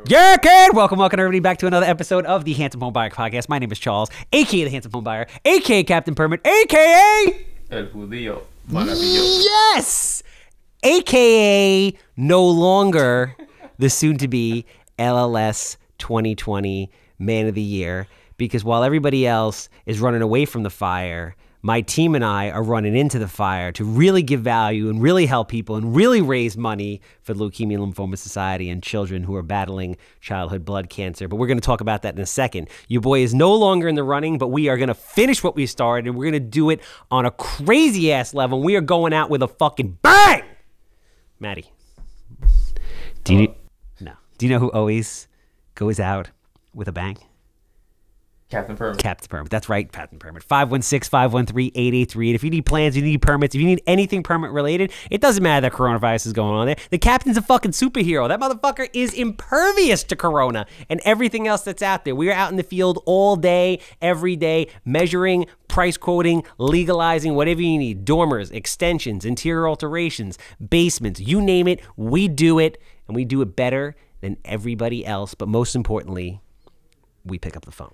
Yeah, kid! Welcome everybody back to another episode of the Handsome Homebuyer Podcast. My name is Charles, aka the Handsome Homebuyer, aka Captain Permit, aka El Judío Maravilloso. Yes! AKA no longer the soon-to-be LLS 2020 Man of the Year, because while everybody else is running away from the fire, my team and I are running into the fire to really give value and really help people and really raise money for the Leukemia and Lymphoma Society and children who are battling childhood blood cancer. But we're going to talk about that in a second. Your boy is no longer in the running, but we are going to finish what we started, and we're going to do it on a crazy-ass level. We are going out with a fucking bang! Maddie, do you know who always goes out with a bang? Captain Permit. Captain Permit. That's right, Captain Permit. 516-513-8838. And if you need plans, you need permits, if you need anything permit related, it doesn't matter that coronavirus is going on there. The captain's a fucking superhero. That motherfucker is impervious to corona and everything else that's out there. We are out in the field all day, every day, measuring, price quoting, legalizing, whatever you need. Dormers, extensions, interior alterations, basements, you name it, we do it, and we do it better than everybody else. But most importantly, we pick up the phone.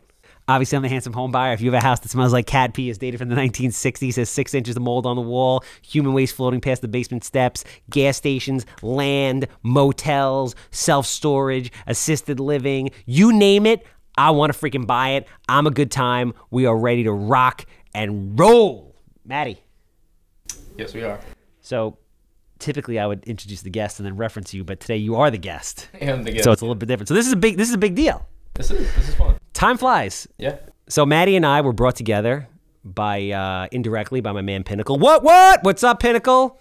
Obviously, I'm the Handsome Homebuyer. If you have a house that smells like cat pee, is dated from the 1960s, has 6 inches of mold on the wall, human waste floating past the basement steps, gas stations, land, motels, self-storage, assisted living, you name it, I want to freaking buy it. I'm a good time. We are ready to rock and roll. Maddie. Yes, we are. So, typically I would introduce the guest and then reference you, but today you are the guest. I am the guest. So it's a little bit different. So this is a big deal. This is fun. Time flies. Yeah. So Maddie and I were brought together by indirectly by my man Pinnacle. What's up, Pinnacle?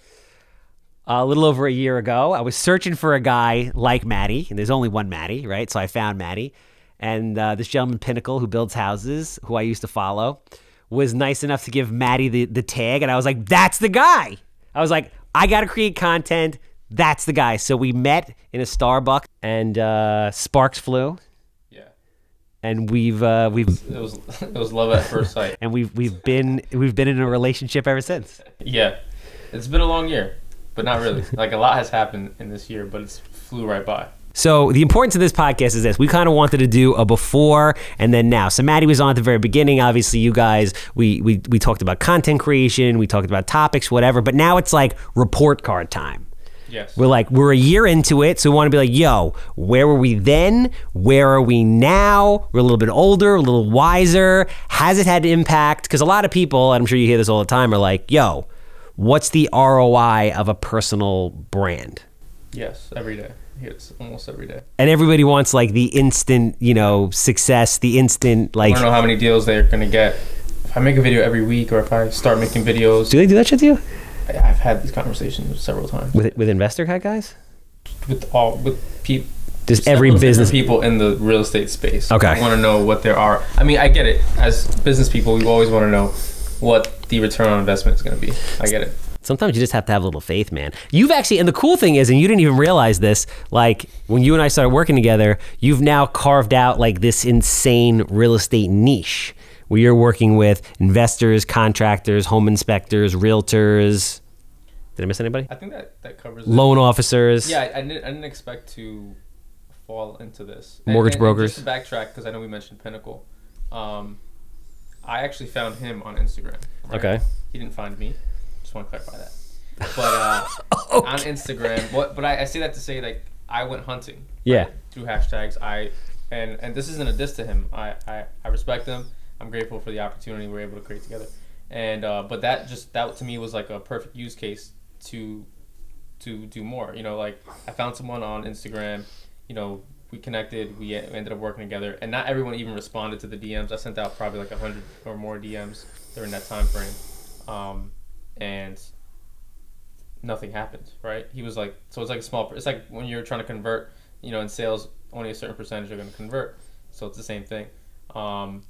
A little over a year ago, I was searching for a guy like Maddie, and there's only one Maddie, right? So I found Maddie, and this gentleman Pinnacle, who builds houses, who I used to follow, was nice enough to give Maddie the tag, and I was like, that's the guy. I was like, I got to create content. That's the guy. So we met in a Starbucks, and sparks flew. And it was love at first sight. And we've been in a relationship ever since. Yeah, it's been a long year, but not really. Like, a lot has happened in this year, but it's flew right by. So the importance of this podcast is this: we kind of wanted to do a before and then now. So Maddie was on at the very beginning. Obviously, you guys, we talked about content creation, we talked about topics, whatever. But now it's like report card time. Yes. We're a year into it, so we want to be like, yo, where were we then? Where are we now? We're a little bit older, a little wiser. Has it had impact? Because a lot of people, and I'm sure you hear this all the time, are like, yo, what's the ROI of a personal brand? Yes, every day. It's almost every day. And everybody wants like the instant, success, the instant, like... I don't know how many deals they're going to get. If I make a video every week, or if I start making videos... Do they do that shit to you? I've had these conversations several times with investor guys, with people. Just every business people in the real estate space. Okay, I want to know what there are. I mean, I get it. As business people, we always want to know what the return on investment is going to be. I get it. Sometimes you just have to have a little faith, man. You've actually, and the cool thing is, and you didn't even realize this, like when you and I started working together, you've now carved out like this insane real estate niche where you're working with investors, contractors, home inspectors, realtors. Did I miss anybody? I think that covers loan officers. Yeah, I didn't expect to fall into this. Mortgage brokers. Just to backtrack, because I know we mentioned Pinnacle. I actually found him on Instagram. Right? Okay. He didn't find me. Just want to clarify that. But okay. On Instagram, but I say that to say, like, I went hunting. Yeah. Right, through hashtags. And this isn't a diss to him. I respect him. I'm grateful for the opportunity we were able to create together. And but that to me was like a perfect use case to do more. Like, I found someone on Instagram, we connected, we ended up working together, and not everyone even responded to the DMs. I sent out probably like 100 or more DMs during that time frame, and nothing happened, right? He was like, so it's like it's like when you're trying to convert, in sales, only a certain percentage are going to convert, so it's the same thing. And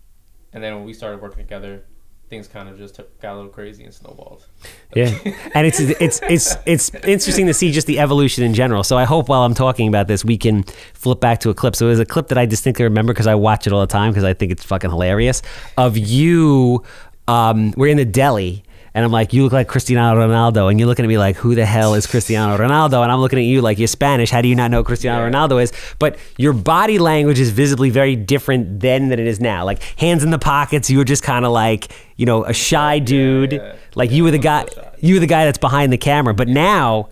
then when we started working together, things kind of just got a little crazy and snowballed. Yeah, and it's interesting to see just the evolution in general. So I hope while I'm talking about this, we can flip back to a clip. So there's a clip that I distinctly remember because I watch it all the time because I think it's fucking hilarious. Of you, we're in the deli, And I'm like, you look like Cristiano Ronaldo. And you're looking at me like, who the hell is Cristiano Ronaldo? And I'm looking at you like, you're Spanish. How do you not know who Cristiano Ronaldo is? But your body language is visibly very different then than it is now. Like hands in the pockets, you were just kind of like, you know, a shy dude. Like you were the guy that's behind the camera. But now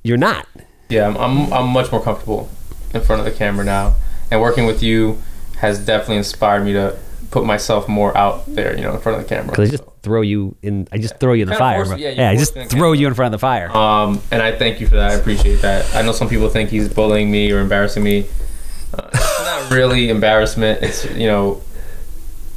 you're not. Yeah, I'm much more comfortable in front of the camera now. And working with you has definitely inspired me to put myself more out there, you know, in front of the camera. Because I just throw you in. I just throw you in the fire. I just throw you in front of the fire. And I thank you for that. I appreciate that. I know some people think he's bullying me or embarrassing me. It's not really embarrassment. It's, you know,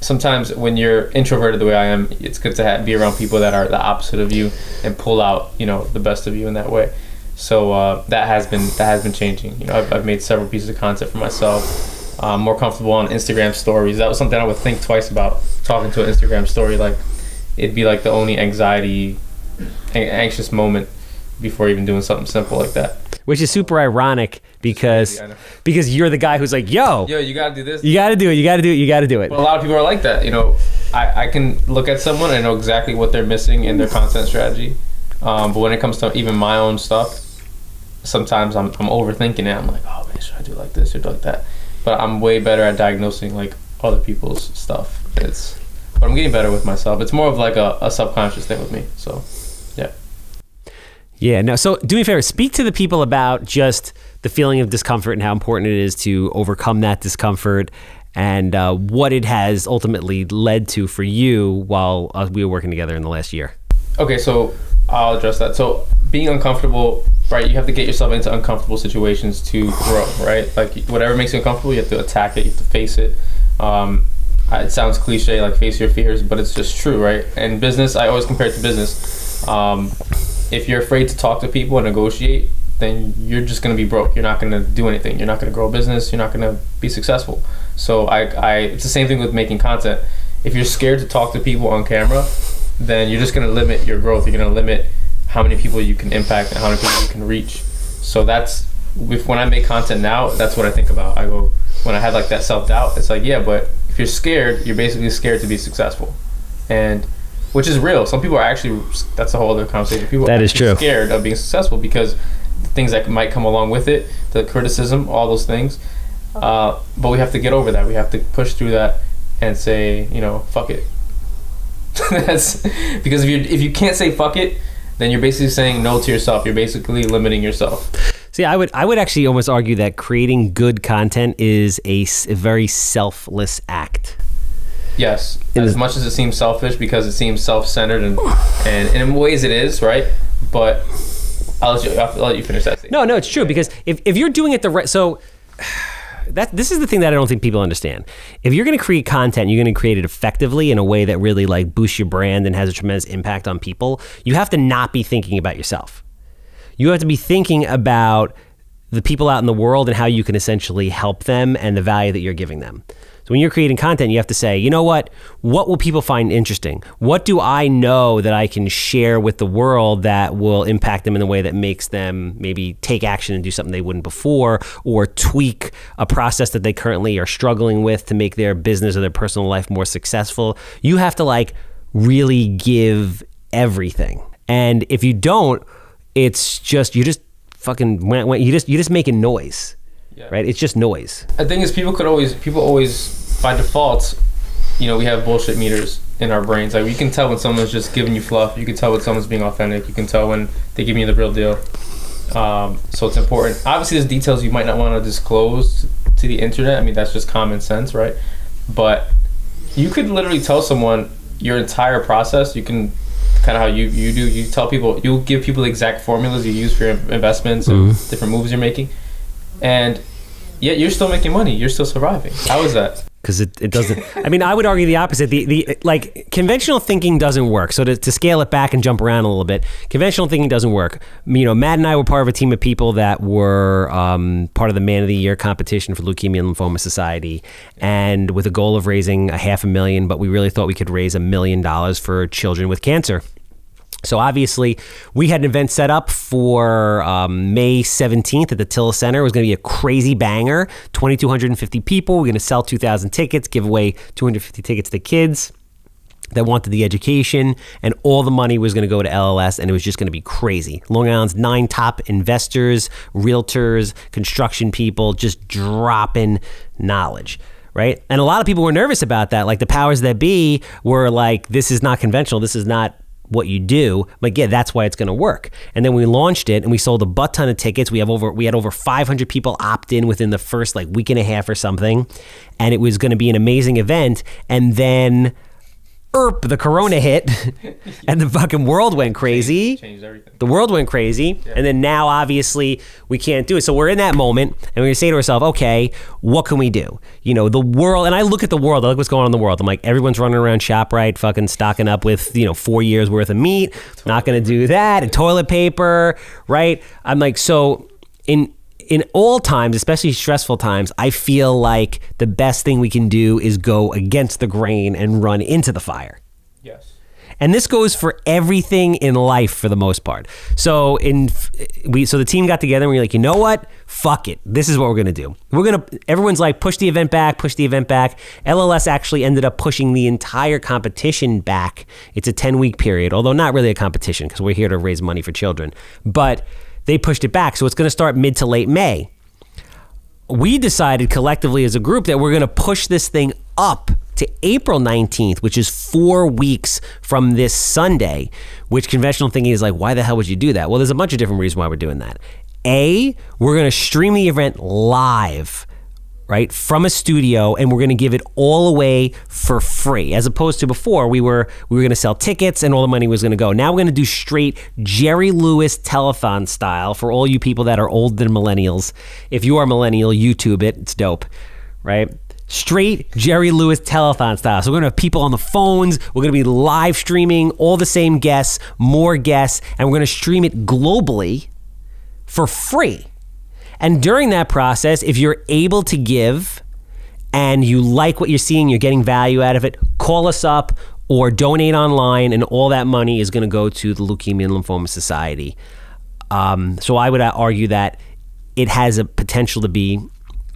sometimes when you're introverted the way I am, it's good to be around people that are the opposite of you and pull out, you know, the best of you in that way. So that has been changing. You know, I've made several pieces of content for myself. More comfortable on Instagram stories. That was something I would think twice about, talking to an Instagram story. Like, it'd be like the only anxious moment before even doing something simple like that. Which is super ironic because you're the guy who's like, yo, you gotta do this. You gotta do it. You gotta do it. You gotta do it. But a lot of people are like that. You know, I can look at someone and know exactly what they're missing in their content strategy. But when it comes to even my own stuff, sometimes I'm overthinking it. I'm like, oh man, should I do it like this or do it like that? But I'm way better at diagnosing like other people's stuff. But I'm getting better with myself. It's more of like a subconscious thing with me. So, yeah. Yeah. No. So do me a favor. Speak to the people about just the feeling of discomfort and how important it is to overcome that discomfort, and what it has ultimately led to for you while we were working together in the last year. Okay. So I'll address that. So being uncomfortable. Right, you have to get yourself into uncomfortable situations to grow, right? Like, whatever makes you uncomfortable, you have to attack it, you have to face it. It sounds cliche, like face your fears, but it's just true, right? And business, I always compare it to business. If you're afraid to talk to people and negotiate, then you're just gonna be broke. You're not gonna do anything. You're not gonna grow a business. You're not gonna be successful. So it's the same thing with making content. If you're scared to talk to people on camera, then you're just gonna limit your growth. You're gonna limit how many people you can impact and how many people you can reach. So when I make content now, that's what I think about. I go, when I had like that self-doubt, it's like, yeah, but if you're scared, you're basically scared to be successful. And which is real. Some people are actually, that's a whole other conversation. People that are is true. Scared of being successful because the things that might come along with it, the criticism, all those things. But we have to get over that. We have to push through that and say, you know, fuck it. That's because if you can't say fuck it, then you're basically saying no to yourself. You're basically limiting yourself. See, I would actually almost argue that creating good content is a very selfless act. Yes, as much as it seems selfish because it seems self-centered and in ways it is, right? But I'll let you finish that statement. No, it's true because if you're doing it the right, so this is the thing that I don't think people understand. If you're going to create content, you're going to create it effectively in a way that really like boosts your brand and has a tremendous impact on people. You have to not be thinking about yourself. You have to be thinking about the people out in the world and how you can essentially help them and the value that you're giving them. So when you're creating content, you have to say, you know what will people find interesting? What do I know that I can share with the world that will impact them in a way that makes them maybe take action and do something they wouldn't before, or tweak a process that they currently are struggling with to make their business or their personal life more successful? You have to like really give everything. And if you don't, it's just, you're just fucking, you're just making noise. Yeah. Right? It's just noise. The thing is, people always, by default, you know, we have bullshit meters in our brains. Like, you can tell when someone's just giving you fluff. You can tell when someone's being authentic. You can tell when they're giving you the real deal. So it's important. Obviously, there's details you might not want to disclose to the internet. I mean, that's just common sense, right? But you could literally tell someone your entire process. You can kind of how you do. You tell people, you'll give people the exact formulas you use for your investments and different moves you're making. And yet you're still making money. You're still surviving. How is that? Because it doesn't. I mean, I would argue the opposite. The like conventional thinking doesn't work. So to scale it back and jump around a little bit, conventional thinking doesn't work. You know, Matt and I were part of a team of people that were part of the Man of the Year competition for Leukemia and Lymphoma Society, and with a goal of raising $500,000, but we really thought we could raise $1 million for children with cancer. So obviously, we had an event set up for May 17th at the Tilla Center. It was going to be a crazy banger, 2,250 people. We're going to sell 2,000 tickets, give away 250 tickets to kids. that wanted the education, and all the money was going to go to LLS, and it was just going to be crazy. Long Island's 9 top investors, realtors, construction people, just dropping knowledge, right? And a lot of people were nervous about that. Like the powers that be were like, this is not conventional. This is not what you do. But yeah, that's why it's going to work. And then we launched it, and we sold a butt ton of tickets. We had over 500 people opt in within the first like week and a half or something, and it was going to be an amazing event. And then the corona hit and the fucking world went crazy. Changed everything. The world went crazy. Yeah. And then now obviously we can't do it. So we're in that moment, and we're gonna say to ourselves, okay, what can we do? You know, the world, and I look at the world, I look what's going on in the world. I'm like, everyone's running around ShopRite fucking stocking up with, 4 years worth of meat. Not gonna do that. And toilet paper, right? I'm like, so in all times, especially stressful times, I feel like the best thing we can do is go against the grain and run into the fire. Yes. And this goes for everything in life for the most part. So the team got together and we were like, you know what? Fuck it. This is what we're gonna do. Everyone's like, push the event back, push the event back. LLS actually ended up pushing the entire competition back. It's a 10-week period, although not really a competition because we're here to raise money for children. But they pushed it back. So it's going to start mid to late May. We decided collectively as a group that we're going to push this thing up to April 19th, which is 4 weeks from this Sunday, which conventional thinking is like, why the hell would you do that? Well, there's a bunch of different reasons why we're doing that. A, we're going to stream the event live, right, from a studio, and we're going to give it all away for free, as opposed to before we were going to sell tickets and all the money was going to go. Now we're going to do straight Jerry Lewis telethon style for all you people that are older than millennials. If you are millennial, YouTube it. It's dope, right? Straight Jerry Lewis telethon style. So we're going to have people on the phones. We're going to be live streaming all the same guests, more guests, and we're going to stream it globally for free. And during that process, if you're able to give and you like what you're seeing, you're getting value out of it, call us up or donate online, and all that money is going to go to the Leukemia and Lymphoma Society. So I would argue that it has a potential to be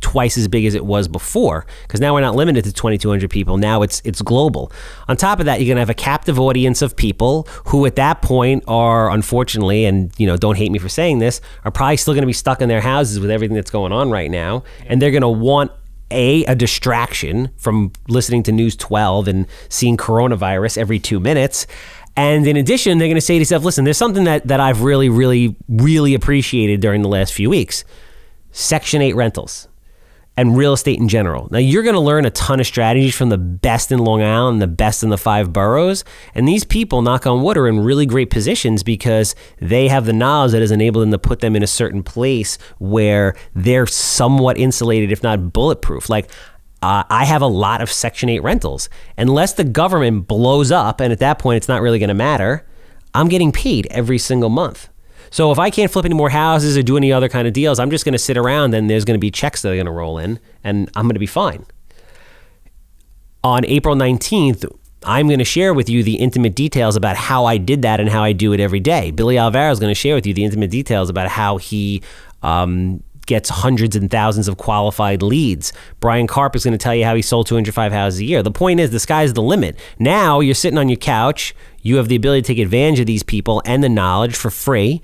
twice as big as it was before, because now we're not limited to 2,200 people. Now it's global. On top of that, you're going to have a captive audience of people who at that point are, unfortunately, and don't hate me for saying this, are probably still going to be stuck in their houses with everything that's going on right now. And they're going to want a distraction from listening to News 12 and seeing coronavirus every 2 minutes. And in addition, they're going to say to themselves, listen, there's something that I've really, really, really appreciated during the last few weeks. Section 8 rentals and real estate in general. Now, you're going to learn a ton of strategies from the best in Long Island, the best in the 5 boroughs. And these people, knock on wood, are in really great positions because they have the knowledge that has enabled them to put them in a certain place where they're somewhat insulated, if not bulletproof. Like, I have a lot of Section 8 rentals. Unless the government blows up, and at that point, it's not really going to matter, I'm getting paid every single month. So if I can't flip any more houses or do any other kind of deals, I'm just going to sit around, and there's going to be checks that are going to roll in, and I'm going to be fine. On April 19th, I'm going to share with you the intimate details about how I did that and how I do it every day. Billy Alvaro is going to share with you the intimate details about how he gets hundreds and thousands of qualified leads. Brian Karp is going to tell you how he sold 205 houses a year. The point is, the sky's the limit. Now you're sitting on your couch. You have the ability to take advantage of these people and the knowledge for free.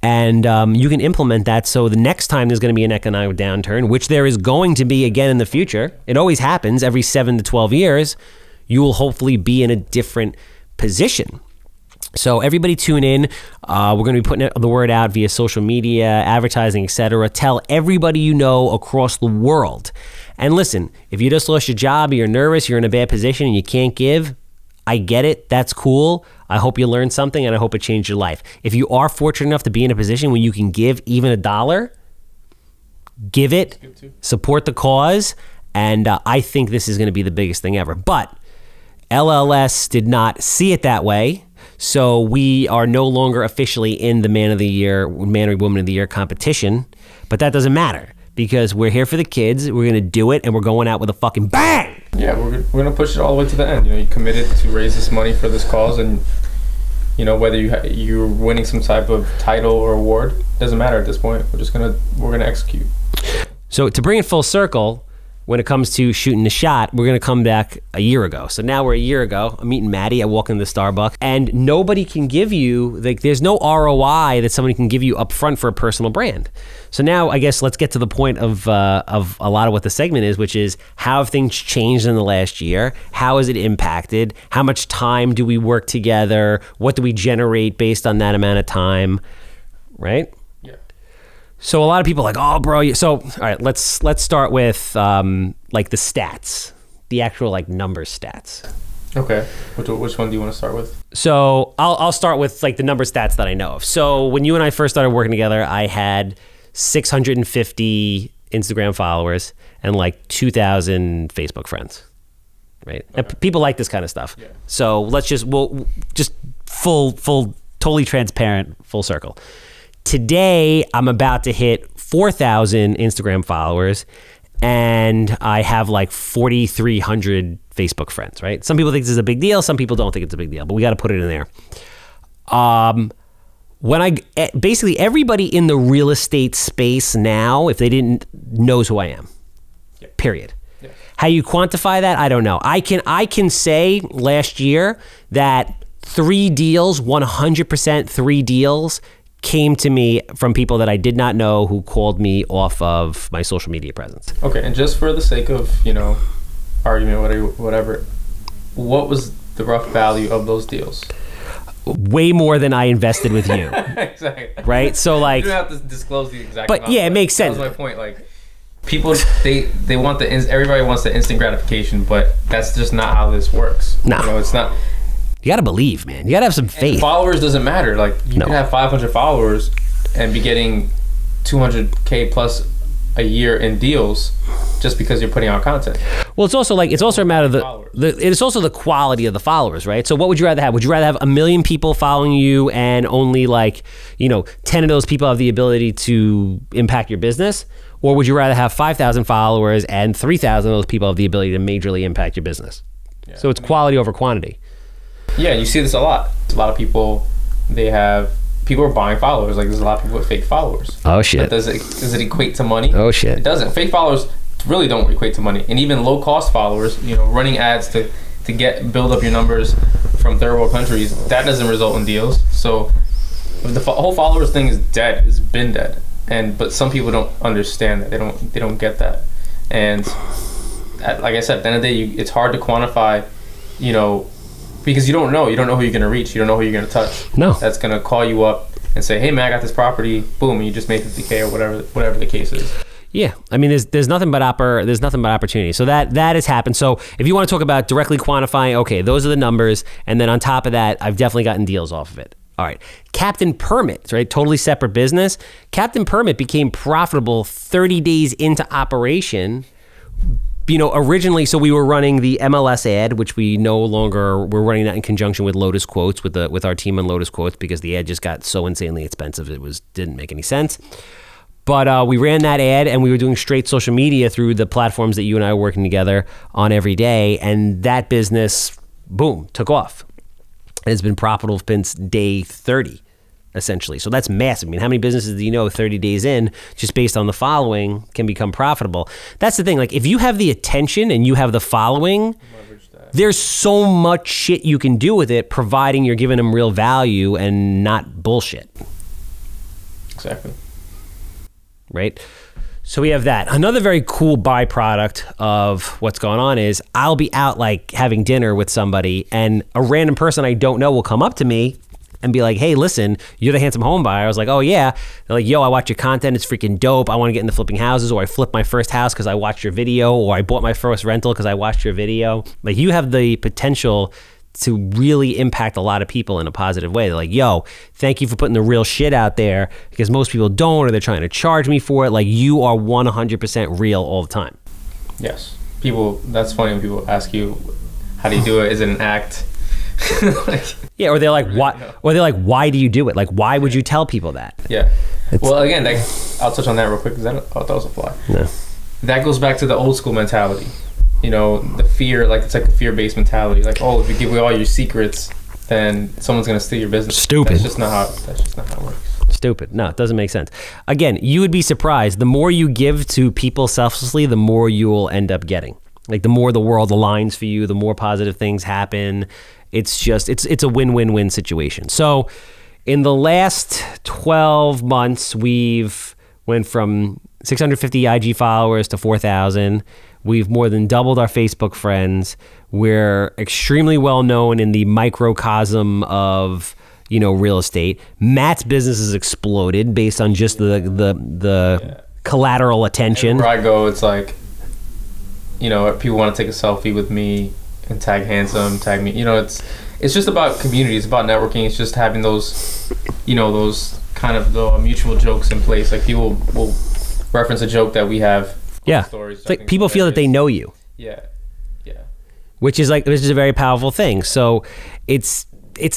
And you can implement that, so the next time there's going to be an economic downturn, which there is going to be again in the future, it always happens every 7 to 12 years, you will hopefully be in a different position. So everybody tune in. We're going to be putting the word out via social media, advertising, etc. Tell everybody you know across the world. And listen, if you just lost your job, or you're nervous, you're in a bad position, and you can't give, I get it. That's cool. I hope you learned something, and I hope it changed your life. If you are fortunate enough to be in a position where you can give even $1, give it, support the cause, and I think this is going to be the biggest thing ever. But LLS did not see it that way, so we are no longer officially in the Man of the Year, Man or Woman of the Year competition, but that doesn't matter because we're here for the kids, we're going to do it, and we're going out with a fucking bang! Yeah, we're going to push it all the way to the end. You committed to raise this money for this cause, and whether you're winning some type of title or award, doesn't matter at this point. We're gonna execute. So to bring it full circle, when it comes to shooting the shot, we're going to come back a year ago. So now we're a year ago. I'm meeting Maddie. I walk into the Starbucks, and nobody can give you, like, there's no ROI that somebody can give you up front for a personal brand. So now I guess let's get to the point of a lot of what the segment is, which is how have things changed in the last year? How has it impacted? How much time do we work together? What do we generate based on that amount of time? Right? So a lot of people are like, oh, bro. So, all right, let's start with like the stats, the actual like number stats. Okay. Which one do you want to start with? So I'll start with like the number stats that I know of. So when you and I first started working together, I had 650 Instagram followers and like 2,000 Facebook friends, right? Okay. And people like this kind of stuff. Yeah. So we'll just full, totally transparent, full circle. Today, I'm about to hit 4,000 Instagram followers, and I have like 4,300 Facebook friends, right? Some people think this is a big deal. Some people don't think it's a big deal, but we got to put it in there. Basically everybody in the real estate space now, if they didn't, knows who I am, period. Yeah. How you quantify that, I don't know. I can say last year that 3 deals, 100% 3 deals, came to me from people that I did not know who called me off of my social media presence. Okay, and just for the sake of, argument, whatever, what was the rough value of those deals? Way more than I invested with you. Exactly. Right? So like... You don't have to disclose the exact But amount, yeah, it makes sense. That was my point. Like, people, they want everybody wants the instant gratification, but that's just not how this works. No. It's not... You gotta believe, man. You gotta have some faith. And followers doesn't matter. Like, you can have 500 followers and be getting 200K plus a year in deals just because you're putting out content. Well, it's also a matter of it's also the quality of the followers, right? So what would you rather have? Would you rather have 1 million people following you and only 10 of those people have the ability to impact your business? Or would you rather have 5,000 followers and 3,000 of those people have the ability to majorly impact your business? Yeah, so it's quality over quantity. Yeah, you see this a lot. A lot of people, people are buying followers. Like, there's a lot of people with fake followers. Oh, shit. But does it equate to money? Oh, shit. It doesn't. Fake followers really don't equate to money. And even low-cost followers, running ads to build up your numbers from third world countries, that doesn't result in deals. So the whole followers thing is dead. It's been dead. But some people don't understand that. They don't get that. And like I said, at the end of the day, it's hard to quantify, because you don't know who you're going to reach. You don't know who you're going to touch. No. That's going to call you up and say, hey, man, I got this property. Boom, and you just made 50K or whatever the case is. Yeah, I mean, there's nothing but opportunity. So that has happened. So if you want to talk about directly quantifying, okay, those are the numbers, and then on top of that, I've definitely gotten deals off of it. All right, Captain Permit, right? Totally separate business. Captain Permit became profitable 30 days into operation. Originally, so we were running the MLS ad, which we're running that in conjunction with Lotus Quotes, with our team on Lotus Quotes, because the ad just got so insanely expensive, didn't make any sense. But we ran that ad, and we were doing straight social media through the platforms that you and I are working together on every day, and that business, boom, took off. And it's been profitable since day 30. Essentially. So that's massive. I mean, how many businesses do you know 30 days in, just based on the following, can become profitable? That's the thing. Like, if you have the attention and you have the following, there's so much shit you can do with it, providing you're giving them real value and not bullshit. Exactly. Right? So we have that. Another very cool byproduct of what's going on is I'll be out like having dinner with somebody, and a random person I don't know will come up to me and be like, hey, listen, you're the Handsome Homebuyer. I was like, oh, yeah. They're like, yo, I watch your content. It's freaking dope. I want to get into flipping houses, or I flipped my first house because I watched your video, or I bought my first rental because I watched your video. Like, you have the potential to really impact a lot of people in a positive way. They're like, yo, thank you for putting the real shit out there, because most people don't, or they're trying to charge me for it. Like, you are 100% real all the time. Yes. That's funny when people ask you, how do you do it? Is it an act? Yeah, or they're like, why? Or they're like, why do you do it? Like, why would you tell people that? Yeah. Well, again, I'll touch on that real quick, because that was a fly. No. That goes back to the old school mentality. The fear, like, it's like a fear-based mentality. Like, oh, if you give away all your secrets, then someone's gonna steal your business. Stupid. That's just not how it works. stupid. No, it doesn't make sense. Again, you would be surprised. The more you give to people selflessly, the more you will end up getting. Like the more the world aligns for you, the more positive things happen. It's just, it's a win-win-win situation. So in the last 12 months, we've went from 650 IG followers to 4,000. We've more than doubled our Facebook friends. We're extremely well known in the microcosm of, you know, real estate. Matt's business has exploded based on just the collateral attention. Where I go, it's like, you know, people want to take a selfie with me and tag Handsome, tag me. You know, it's just about community. It's about networking. It's just having those, you know, those kind of the mutual jokes in place. Like people will reference a joke that we have. Yeah, stories. it's like people feel that they know you. Yeah, yeah. Which is a very powerful thing. So it's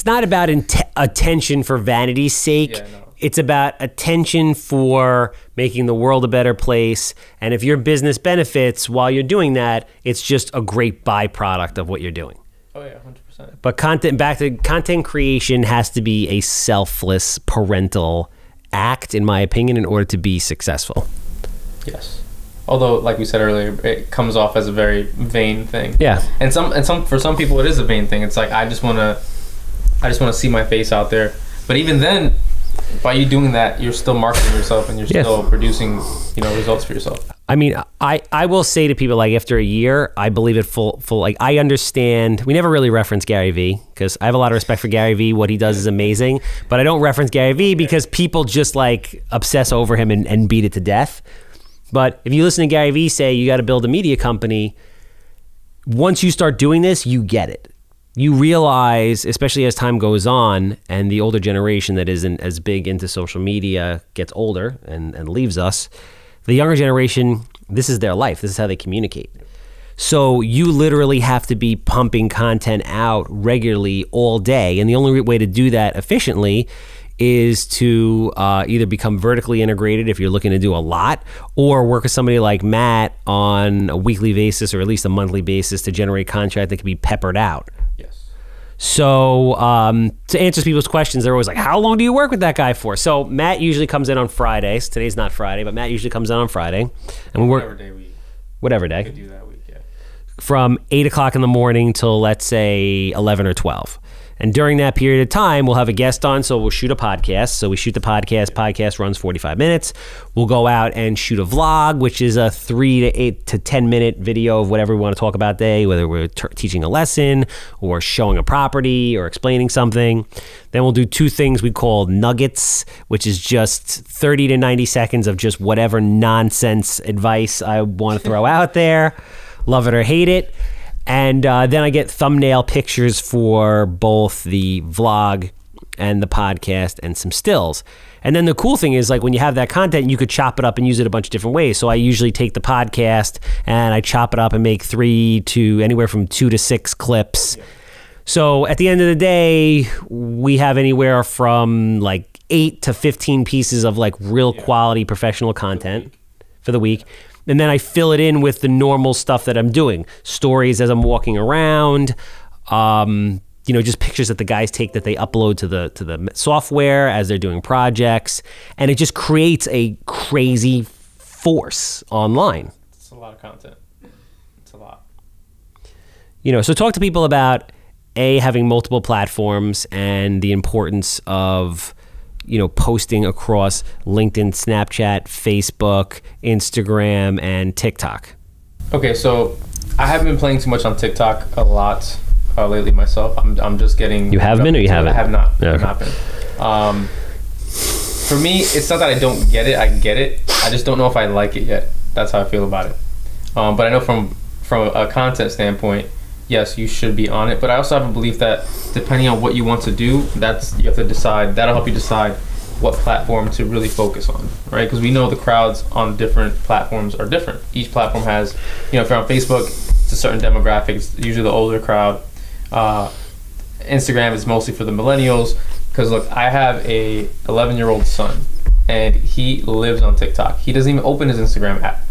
not about attention for vanity's sake. Yeah, no. It's about attention for making the world a better place. And if your business benefits while you're doing that, it's just a great byproduct of what you're doing. Oh yeah, 100%. But content creation has to be a selfless parental act, in my opinion, in order to be successful. Yes. Although, like we said earlier, it comes off as a very vain thing. Yeah. And for some people, it is a vain thing. It's like I just want to see my face out there. But even then, by you doing that, you're still marketing yourself and you're still producing, you know, results for yourself. I mean, I will say to people, like, after a year, I believe it full like, I understand. We never really reference Gary Vee because I have a lot of respect for Gary Vee. What he does is amazing, but I don't reference Gary Vee because people just like obsess over him and beat it to death. But if you listen to Gary Vee say you got to build a media company, once you start doing this, you get it. You realize, especially as time goes on and the older generation that isn't as big into social media gets older and leaves us, the younger generation, this is their life. This is how they communicate. So you literally have to be pumping content out regularly all day. And the only way to do that efficiently is to either become vertically integrated if you're looking to do a lot, or work with somebody like Matt on a weekly basis or at least a monthly basis to generate content that can be peppered out. Yes. So to answer people's questions, they're always like, how long do you work with that guy for? So Matt usually comes in on Fridays. Today's not Friday, but Matt usually comes in on Friday. And we work whatever day. Could do that week, yeah. From 8 o'clock in the morning till, let's say, 11 or 12. And during that period of time, we'll have a guest on, so we'll shoot a podcast. So we shoot the podcast. Podcast runs 45 minutes. We'll go out and shoot a vlog, which is a 3 to 8 to 10 minute video of whatever we want to talk about that day, whether we're teaching a lesson or showing a property or explaining something. Then we'll do two things we call nuggets, which is just 30 to 90 seconds of just whatever nonsense advice I want to throw out there. Love it or hate it. And then I get thumbnail pictures for both the vlog and the podcast and some stills. And then the cool thing is, like, when you have that content, you could chop it up and use it a bunch of different ways. So I usually take the podcast and I chop it up and make anywhere from 2 to 6 clips. Yeah. So at the end of the day, we have anywhere from like 8 to 15 pieces of like real quality professional content for the week. And then I fill it in with the normal stuff that I'm doing. Stories as I'm walking around, you know, just pictures that the guys take that they upload to the software as they're doing projects. And it just creates a crazy force online. It's a lot of content. It's a lot. You know, so talk to people about having multiple platforms and the importance of, you know, posting across LinkedIn, Snapchat, Facebook, Instagram, and TikTok. Okay, so I haven't been playing too much on TikTok a lot lately myself. I'm just getting... You have been or you haven't? I have not. Okay. I have not been. For me, it's not that I don't get it. I get it. I just don't know if I like it yet. That's how I feel about it. But I know from a content standpoint, yes, you should be on it. But I also have a belief that depending on what you want to do, you have to decide. That'll help you decide what platform to really focus on, right? Because we know the crowds on different platforms are different. Each platform has, you know, if you're on Facebook, it's a certain demographic. It's usually the older crowd. Instagram is mostly for the millennials. Because look, I have a 11-year-old son, and he lives on TikTok. He doesn't even open his Instagram app.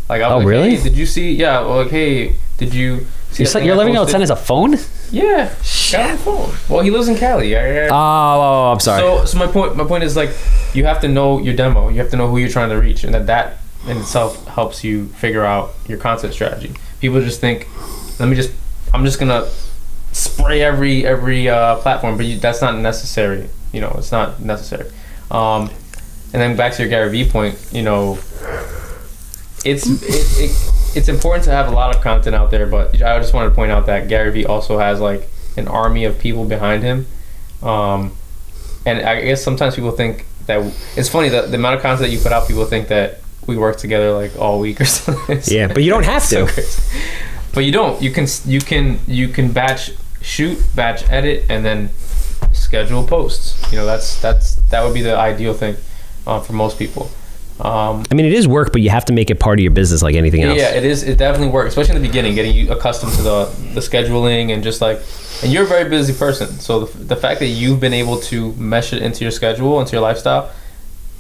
Like, I was like, really? Hey, did you see? Yeah. Well, like, hey, did you see? Your 11-year-old son has a phone? Yeah, got a phone. Well, he lives in Cali. Oh, I'm sorry. So my point is, like, you have to know your demo. You have to know who you're trying to reach, and that in itself helps you figure out your content strategy. People just think, I'm just gonna spray every platform, but that's not necessary. You know, it's not necessary. And then back to your Gary Vee point, you know, it's important to have a lot of content out there, but I just wanted to point out that Gary Vee also has like an army of people behind him. And I guess sometimes people think that it's funny that the amount of content that you put out, people think that we work together like all week or something. Yeah, but you don't have to. But you don't. You can batch shoot, batch edit, and then schedule posts. You know, that would be the ideal thing for most people. I mean, it is work, but you have to make it part of your business like anything else. Yeah, it is. It definitely works, especially in the beginning, getting you accustomed to the scheduling and just like. And you're a very busy person, so the fact that you've been able to mesh it into your schedule, into your lifestyle,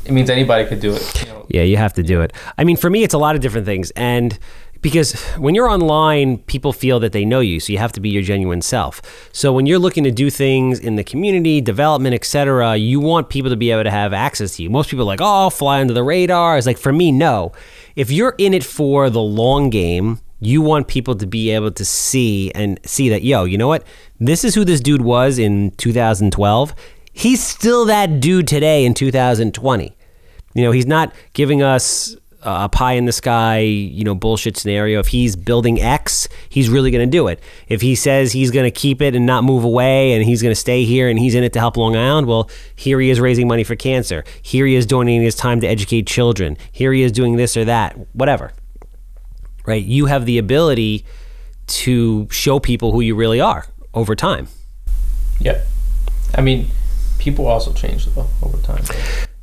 it means anybody could do it. You know? Yeah, you have to do it. I mean, for me, it's a lot of different things, and because when you're online, people feel that they know you, so you have to be your genuine self. So when you're looking to do things in the community, development, etc., you want people to be able to have access to you. Most people are like, oh, I'll fly under the radar. It's like, for me, no. If you're in it for the long game, you want people to be able to see that, yo, you know what? This is who this dude was in 2012. He's still that dude today in 2020. You know, he's not giving us a pie in the sky, you know, bullshit scenario. If he's building X, he's really going to do it. If he says he's going to keep it and not move away and he's going to stay here and he's in it to help Long Island, well, here he is raising money for cancer. Here he is donating his time to educate children. Here he is doing this or that, whatever. Right? You have the ability to show people who you really are over time. Yeah. I mean, people also change though over time.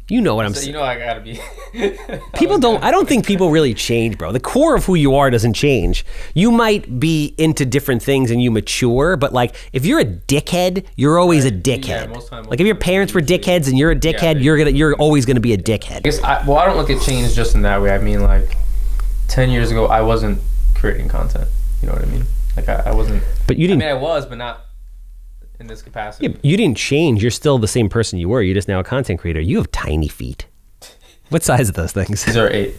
You know what I'm saying. You know I gotta be. I don't think people really change, bro. The core of who you are doesn't change. You might be into different things and you mature, but like if you're a dickhead, you're always a dickhead. Yeah, like if your parents were dickheads and you're a dickhead, you're always gonna be a dickhead. I guess I don't look at change just in that way. I mean, like 10 years ago, I wasn't creating content. You know what I mean? Like I wasn't. But you didn't. I mean, I was, but not in this capacity. Yeah, you didn't change. You're still the same person you were. You're just now a content creator. You have tiny feet. What size are those things? These are 8.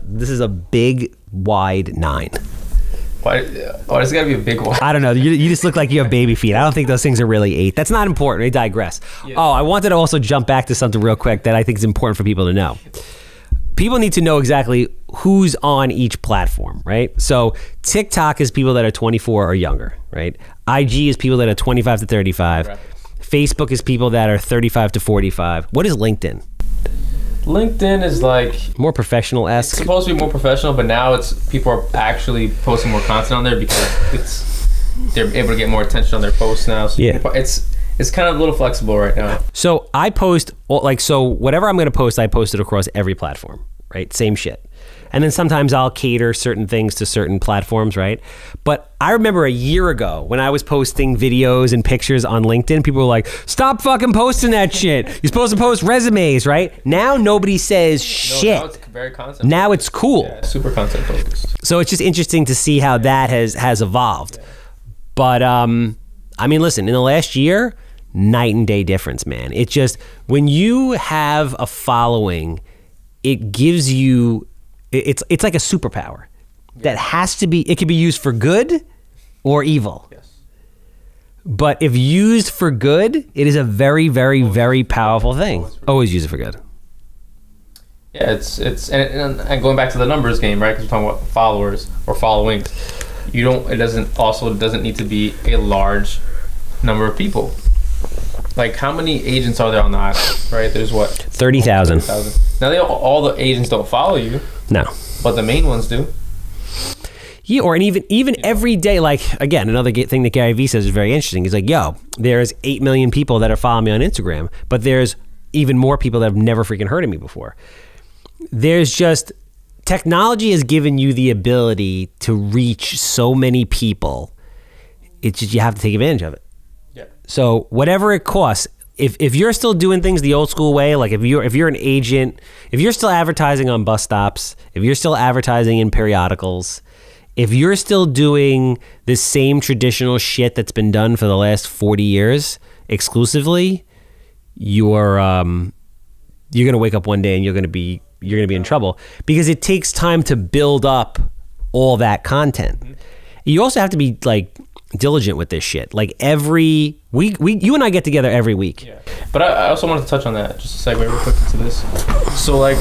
This is a big, wide 9. Why does it gotta be a big one? I don't know. You just look like you have baby feet. I don't think those things are really 8. That's not important. I digress. Yeah. Oh, I wanted to also jump back to something real quick that I think is important for people to know. People need to know exactly who's on each platform, right? So TikTok is people that are 24 or younger, right? IG is people that are 25 to 35. Right. Facebook is people that are 35 to 45. What is LinkedIn? LinkedIn is like more professional-esque. It's supposed to be more professional, but now people are actually posting more content on there because they're able to get more attention on their posts now. So yeah, it's kind of a little flexible right now. So I post whatever I'm going to post, I post it across every platform, right? Same shit. And then sometimes I'll cater certain things to certain platforms, right? But I remember a year ago when I was posting videos and pictures on LinkedIn, people were like, stop fucking posting that shit. You're supposed to post resumes, right? Now nobody says shit. Now it's very content. Now it's cool. Yeah, super content focused. So it's just interesting to see how that has evolved. Yeah. But I mean, listen, in the last year, night and day difference, man. It's just when you have a following, it gives you, it's like a superpower that has to be, it can be used for good or evil. Yes. But if used for good, it is a very, very, very powerful thing. Always use it for good. Yeah, and going back to the numbers game, right? Because we're talking about followers or followings. It doesn't need to be a large number of people. Like, how many agents are there on the island, right? There's what? 30,000. Now, all the agents don't follow you. No. But the main ones do. Yeah, or even every day, like, again, another thing that Gary Vee says is very interesting. He's like, yo, there's 8 million people that are following me on Instagram, but there's even more people that have never freaking heard of me before. There's just, technology has given you the ability to reach so many people. It's just, you have to take advantage of it. So whatever it costs, if you're still doing things the old school way, like if you're an agent, if you're still advertising on bus stops, if you're still advertising in periodicals, if you're still doing the same traditional shit that's been done for the last 40 years, exclusively, you're gonna wake up one day and you're gonna be in trouble, because it takes time to build up all that content. You also have to be like diligent with this shit. Like every week, you and I get together every week. Yeah. But I also wanted to touch on that, just to segue real quick into this. So like,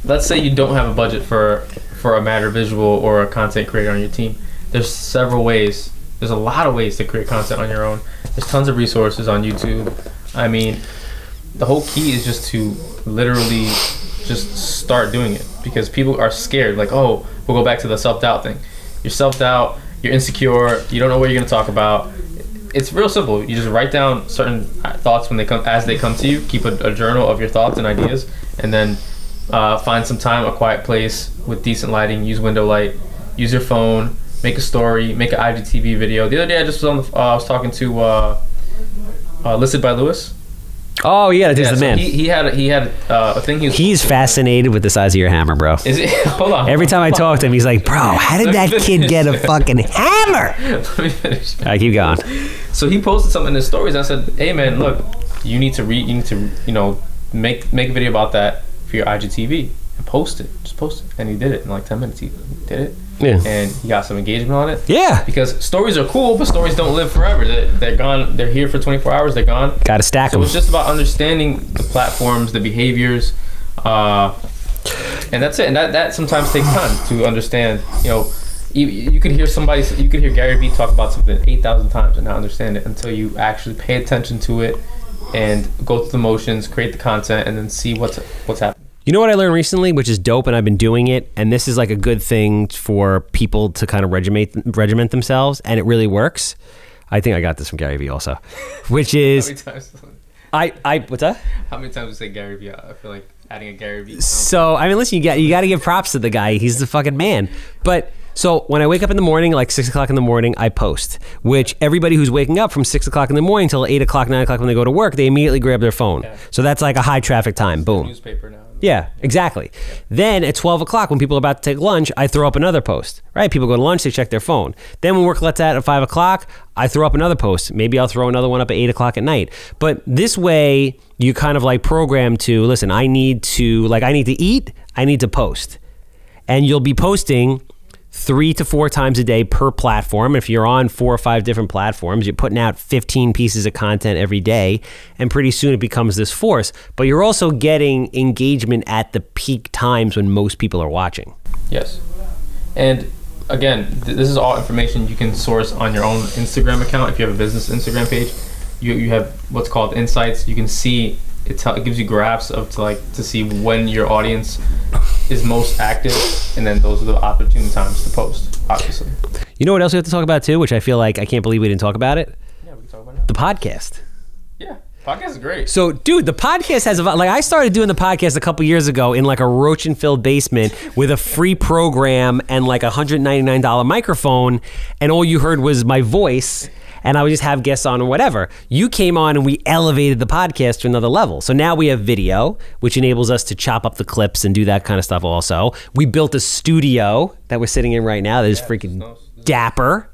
let's say you don't have a budget for a Mattr Visual or a content creator on your team. There's several ways. There's a lot of ways to create content on your own. There's tons of resources on YouTube. I mean, the whole key is just to literally just start doing it, because people are scared. Like, oh, we'll go back to the self-doubt thing. You're self-doubt, you're insecure, you don't know what you're gonna talk about. It's real simple. You just write down certain thoughts as they come to you. Keep a journal of your thoughts and ideas, and then find some time, a quiet place with decent lighting. Use window light. Use your phone. Make a story. Make an IGTV video. The other day, I just was I was talking to Listed by Lewis. Oh yeah, that's the man. He had a thing. He's fascinated with the size of your hammer, bro. Is it? Hold on. Every time I talk to him, he's like, "Bro, how did that kid get a fucking hammer?" Let me finish. All right, keep going. So he posted something in his stories. I said, "Hey man, look, you need to make a video about that for your IGTV and post it. Just post it." And he did it in like 10 minutes. He did it. Yeah. And he got some engagement on it. Yeah. Because stories are cool, but stories don't live forever. They're gone. They're here for 24 hours. They're gone. Got to stack them. So it's just about understanding the platforms, the behaviors, and that's it. And that sometimes takes time to understand. You know, you could hear Gary Vee talk about something 8,000 times and not understand it until you actually pay attention to it and go through the motions, create the content, and then see what's happening. You know what I learned recently, which is dope, and I've been doing it, and this is like a good thing for people to kind of regiment themselves, and it really works. I think I got this from Gary Vee also, which is... How many times? What's that? How many times you say Gary Vee? I feel like adding a Gary Vee. So, I mean, listen, you got to give props to the guy. He's the fucking man. But... So when I wake up in the morning, like 6 o'clock in the morning, I post, which everybody who's waking up from 6 o'clock in the morning till 8 o'clock, 9 o'clock when they go to work, they immediately grab their phone. Yeah. So that's like a high traffic time. Boom. Newspaper now. Yeah, exactly. Yeah. Then at 12 o'clock when people are about to take lunch, I throw up another post, right? People go to lunch, they check their phone. Then when work lets out at 5 o'clock, I throw up another post. Maybe I'll throw another one up at 8 o'clock at night. But this way you kind of like program to, listen, I need to eat, I need to post. And you'll be posting 3 to 4 times a day per platform. If you're on 4 or 5 different platforms, you're putting out 15 pieces of content every day, and pretty soon it becomes this force. But you're also getting engagement at the peak times when most people are watching. Yes. And again, this is all information you can source on your own Instagram account. If you have a business Instagram page, you have what's called insights. You can see it gives you graphs to see when your audience is most active, and then those are the opportune times to post, obviously. You know what else we have to talk about too, which I feel like I can't believe we didn't talk about it? Yeah, we can talk about it. The podcast. Yeah, podcast is great. So, dude, the podcast has I started doing the podcast a couple years ago in like a roach-filled basement with a free program and like a $199 microphone, and all you heard was my voice. And I would just have guests on or whatever. You came on and we elevated the podcast to another level. So now we have video, which enables us to chop up the clips and do that kind of stuff also. We built a studio that we're sitting in right now that is freaking dapper,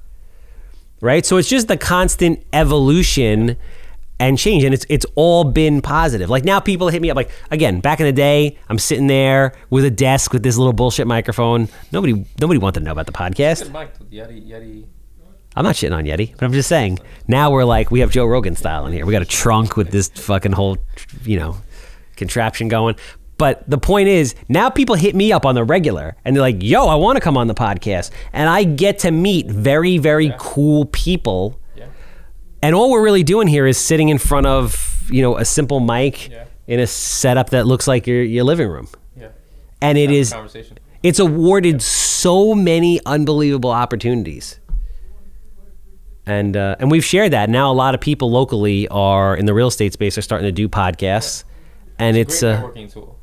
right? So it's just the constant evolution and change, and it's all been positive. Like now people hit me up, like again, back in the day, I'm sitting there with a desk with this little bullshit microphone. Nobody wanted to know about the podcast. I'm not shitting on Yeti, but I'm just saying, now we're like, we have Joe Rogan style in here. We got a trunk with this fucking whole, contraption going. But the point is, now people hit me up on the regular, and they're like, yo, I want to come on the podcast. And I get to meet very, very cool people. Yeah. And all we're really doing here is sitting in front of, a simple mic in a setup that looks like your living room. Yeah. And it's awarded so many unbelievable opportunities. And we've shared that. Now a lot of people locally are in the real estate space are starting to do podcasts, and it's a great networking tool.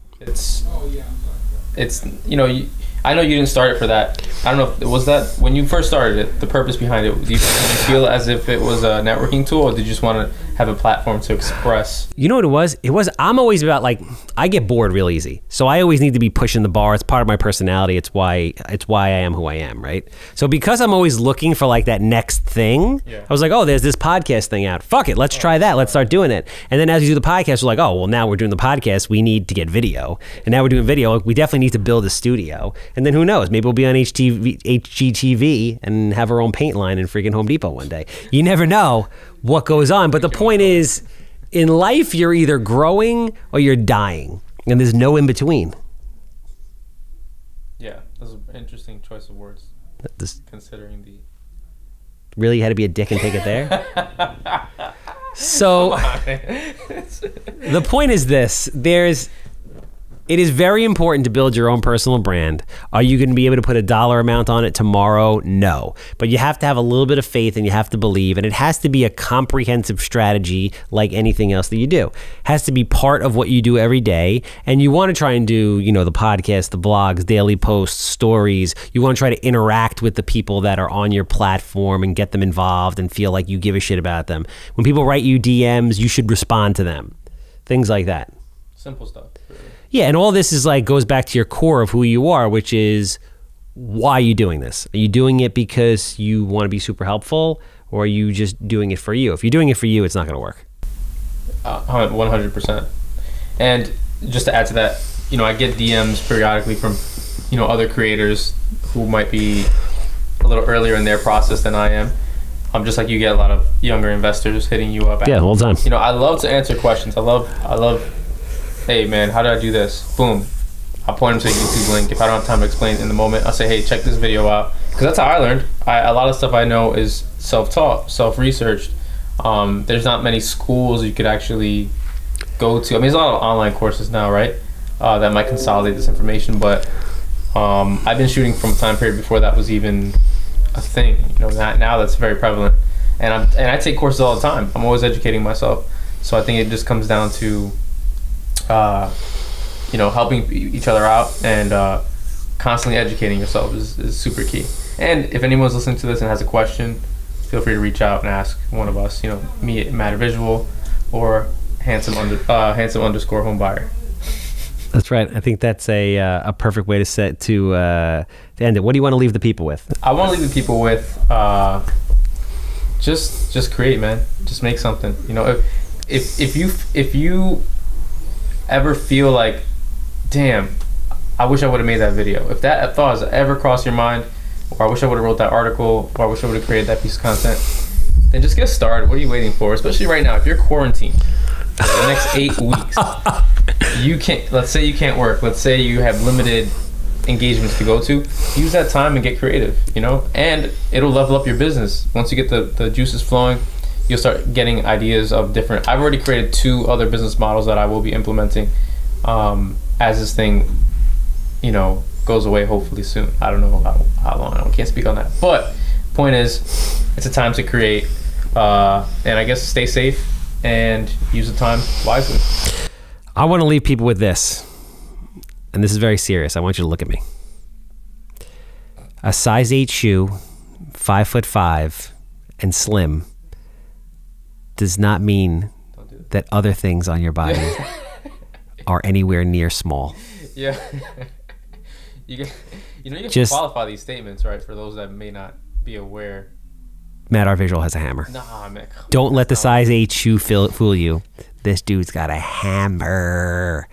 I know you didn't start it for that. I don't know was that when you first started it, the purpose behind it. Did you feel as if it was a networking tool, or did you just want to have a platform to express. You know what it was? I'm always about, like, I get bored real easy. So I always need to be pushing the bar. It's part of my personality. It's why I am who I am, right? So because I'm always looking for like that next thing, I was like, oh, there's this podcast thing out. Fuck it. Let's try that. Let's start doing it. And then as we do the podcast, we're like, oh, well, now we're doing the podcast. We need to get video. And now we're doing video. We definitely need to build a studio. And then who knows? Maybe we'll be on HGTV and have our own paint line in freaking Home Depot one day. You never know what goes on. But the point is, in life, you're either growing or you're dying. And there's no in between. Yeah, that's an interesting choice of words. Considering the... Really, you had to be a dick and take it there? So, the point is this. It is very important to build your own personal brand. Are you going to be able to put a dollar amount on it tomorrow? No. But you have to have a little bit of faith and you have to believe. And it has to be a comprehensive strategy like anything else that you do. It has to be part of what you do every day. And you want to try and do, you know, the podcast, the blogs, daily posts, stories. You want to try to interact with the people that are on your platform and get them involved and feel like you give a shit about them. When people write you DMs, you should respond to them. Things like that. Simple stuff. Really. Yeah, and all this is like goes back to your core of who you are, which is, why are you doing this? Are you doing it because you want to be super helpful, or are you just doing it for you? If you're doing it for you, it's not going to work. 100%. And just to add to that, you know, I get DMs periodically from, you know, other creators who might be a little earlier in their process than I am. Just like you get a lot of younger investors hitting you up. Yeah, all the time. You know, I love to answer questions. I love. Hey man, how do I do this? Boom. I'll point them to a YouTube link. If I don't have time to explain in the moment, I'll say, hey, check this video out. Because that's how I learned. A lot of stuff I know is self-taught, self-researched. There's not many schools you could actually go to. I mean, there's a lot of online courses now, right? That might consolidate this information. But I've been shooting from a time period before that was even a thing. You know, now that's very prevalent. And I take courses all the time. I'm always educating myself. So I think it just comes down to you know, helping each other out and constantly educating yourself is super key. And if anyone's listening to this and has a question, feel free to reach out and ask one of us. You know, me at Mattr Visual or Handsome underscore Homebuyer. That's right. I think that's a perfect way to end it. What do you want to leave the people with? I want to leave the people with just create, man. Just make something. You know, if you ever feel like, damn, I wish I would have made that video. If that thought has ever crossed your mind, or I wish I would have wrote that article, or I wish I would have created that piece of content, then just get started. What are you waiting for? Especially right now, if you're quarantined for the next 8 weeks, you can't. Let's say you can't work. Let's say you have limited engagements to go to. Use that time and get creative. You know, and it'll level up your business. Once you get the juices flowing, you'll start getting ideas of different. I've already created 2 other business models that I will be implementing as this thing, you know, goes away hopefully soon. I don't know how long. I can't speak on that. But point is, it's a time to create, and I guess stay safe and use the time wisely. I want to leave people with this, and this is very serious. I want you to look at me. A size 8 shoe, 5'5", and slim does not mean that other things on your body are anywhere near small. Yeah. You have to qualify these statements, right? For those that may not be aware. Mattr Visual has a hammer. Nah, man. Don't let the size 8 shoe fool you. This dude's got a hammer.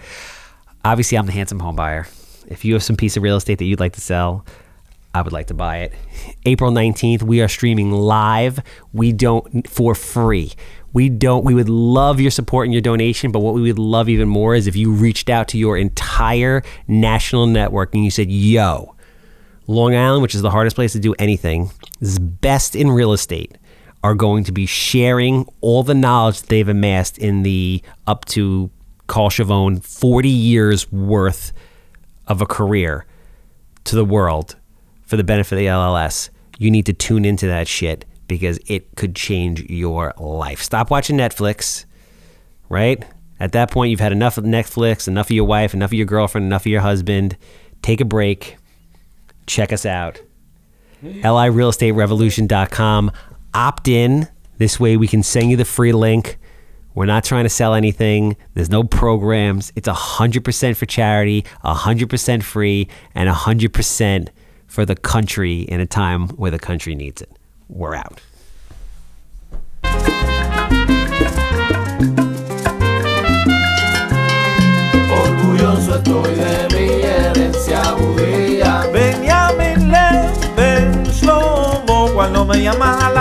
Obviously, I'm the Handsome Homebuyer. If you have some piece of real estate that you'd like to sell, I would like to buy it. April 19th, we are streaming live. We don't, for free. We would love your support and your donation, but what we would love even more is if you reached out to your entire national network and you said, yo, Long Island, which is the hardest place to do anything, is best in real estate, are going to be sharing all the knowledge that they've amassed in the up to Carl Chavone 40 years worth of a career to the world for the benefit of the LLS. You need to tune into that shit because it could change your life. Stop watching Netflix, right? At that point, you've had enough of Netflix, enough of your wife, enough of your girlfriend, enough of your husband. Take a break. Check us out. LIRealestaterevolution.com. Opt in. This way we can send you the free link We're not trying to sell anything. There's no programs. It's 100% for charity, 100% free, and 100% for the country in a time where the country needs it. We're out. Orgulloso estoy de mi herencia judía. Benjamin Lev, Ben Shlomo, cuando me llaman a